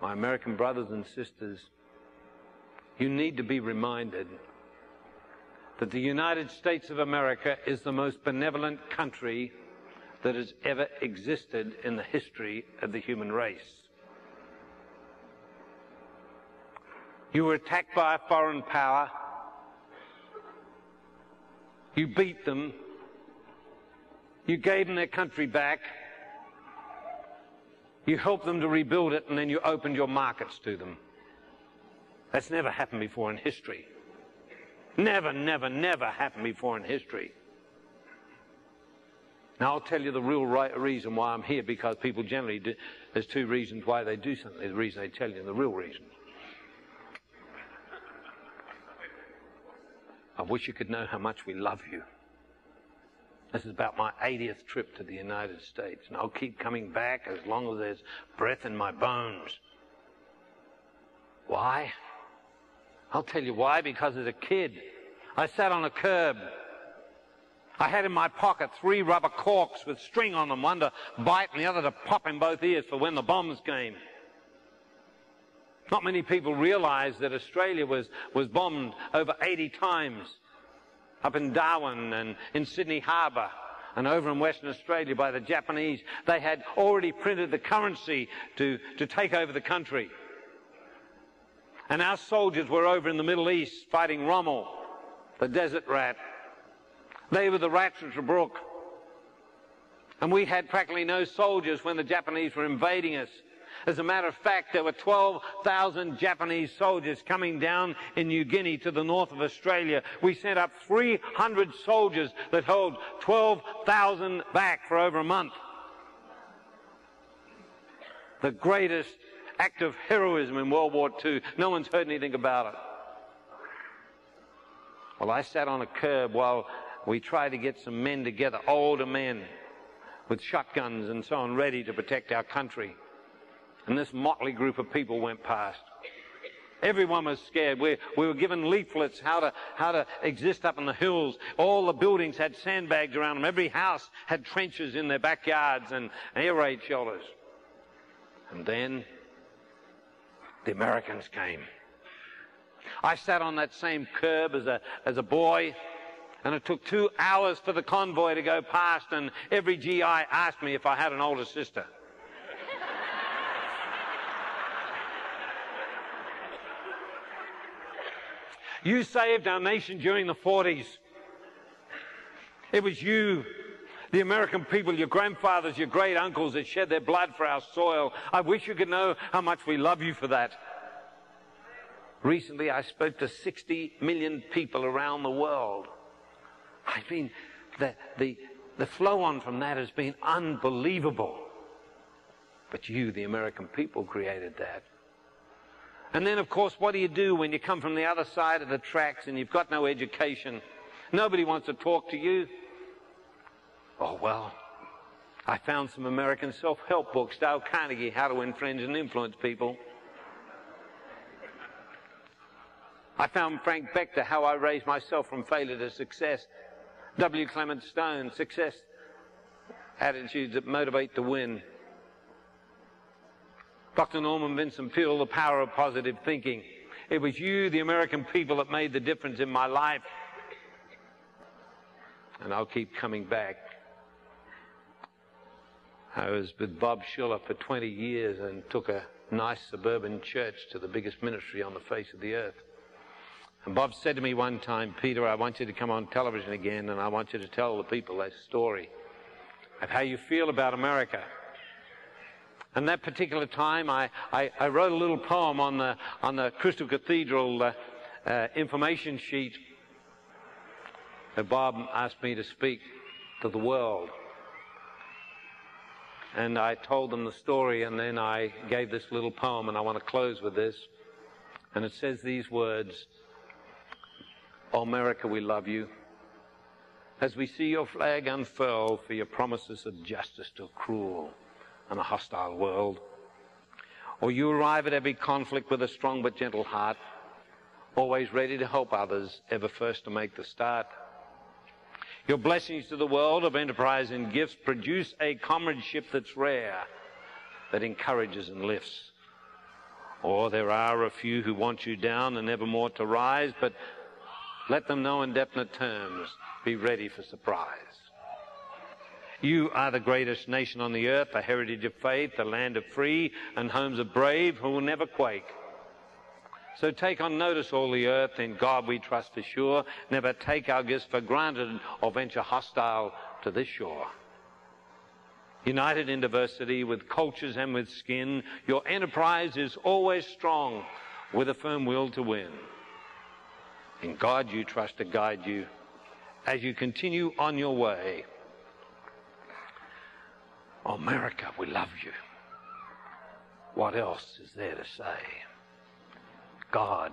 My American brothers and sisters, you need to be reminded that the United States of America is the most benevolent country that has ever existed in the history of the human race. You were attacked by a foreign power. You beat them. You gave them their country back. You helped them to rebuild it, and then you opened your markets to them. That's never happened before in history. Never, never, never happened before in history. Now, I'll tell you the real reason why I'm here, because people generally do. There's two reasons why they do something. The reason they tell you, the real reason. I wish you could know how much we love you. This is about my 80th trip to the United States, and I'll keep coming back as long as there's breath in my bones. Why? I'll tell you why. Because as a kid, I sat on a curb. I had in my pocket 3 rubber corks with string on them, one to bite and the other to pop in both ears for when the bombs came. Not many people realize that Australia was bombed over 80 times. Up in Darwin and in Sydney Harbour and over in Western Australia by the Japanese. They had already printed the currency to take over the country. And our soldiers were over in the Middle East fighting Rommel, the desert rat. They were the rats of Tobruk. And we had practically no soldiers when the Japanese were invading us. As a matter of fact, there were 12,000 Japanese soldiers coming down in New Guinea to the north of Australia. We sent up 300 soldiers that held 12,000 back for over a month. The greatest act of heroism in World War II. No one's heard anything about it. Well, I sat on a curb while we tried to get some men together, older men with shotguns and so on, ready to protect our country. And this motley group of people went past. Everyone was scared. We were given leaflets how to exist up in the hills. All the buildings had sandbags around them. Every house had trenches in their backyards and air raid shelters. And then the Americans came. I sat on that same curb as a boy, and it took 2 hours for the convoy to go past, and every GI asked me if I had an older sister. You saved our nation during the 40s. It was you, the American people, your grandfathers, your great uncles that shed their blood for our soil. I wish you could know how much we love you for that. Recently, I spoke to 60 million people around the world. I mean, the flow on from that has been unbelievable. But you, the American people, created that. And then, of course, what do you do when you come from the other side of the tracks and you've got no education? Nobody wants to talk to you. Oh, well, I found some American self-help books, Dale Carnegie, How to Infringe and Influence People. I found Frank Beckter, How I Raised Myself from Failure to Success. W. Clement Stone, Success Attitudes that Motivate to Win. Dr. Norman Vincent Peale, The Power of Positive Thinking. It was you, the American people, that made the difference in my life. And I'll keep coming back. I was with Bob Schiller for 20 years and took a nice suburban church to the biggest ministry on the face of the earth. And Bob said to me one time, Peter, I want you to come on television again, and I want you to tell the people that story of how you feel about America. And that particular time, I wrote a little poem on the Crystal Cathedral information sheet that Bob asked me to speak to the world. And I told them the story, and then I gave this little poem, and I want to close with this. And it says these words: "Oh, America, we love you. As we see your flag unfurl for your promises of justice to a cruel and a hostile world. Or you arrive at every conflict with a strong but gentle heart, always ready to help others, ever first to make the start. Your blessings to the world of enterprise and gifts produce a comradeship that's rare, that encourages and lifts. Or there are a few who want you down and never more to rise, but let them know in definite terms, be ready for surprise. You are the greatest nation on the earth, a heritage of faith, a land of free and homes of brave who will never quake. So take on notice all the earth, in God we trust for sure. Never take our gifts for granted or venture hostile to this shore. United in diversity, with cultures and with skin, your enterprise is always strong, with a firm will to win. In God you trust to guide you as you continue on your way. America, we love you. What else is there to say? God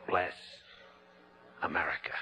bless America.